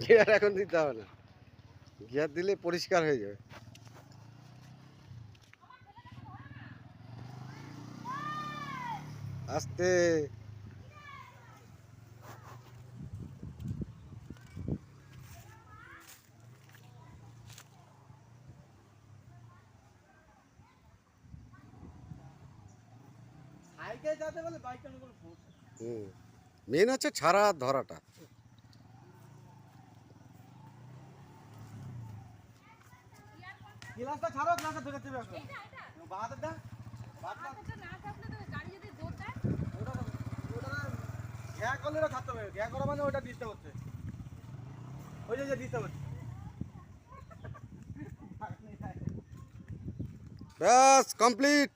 Gear এখন দিতে হবে না, গিয়ার দিলে পরিষ্কার হয়ে যাবে। আস্তে মেন হচ্ছে ছাড়া ধরাটা। গ্লাসটা ছাড়ো, গ্লাসটা ধরে দেবে এখন। বাহাদুরটা বাহাদুরটা না থাকলে তো গাড়ি যদি জোর দেয় ওটা ঘ্যা করলে ওটা ছাড়তে হবে, ঘ্যা করা মানে ওটা দিতে হচ্ছে, ওই যে দিতে হচ্ছে। ব্যাস কমপ্লিট।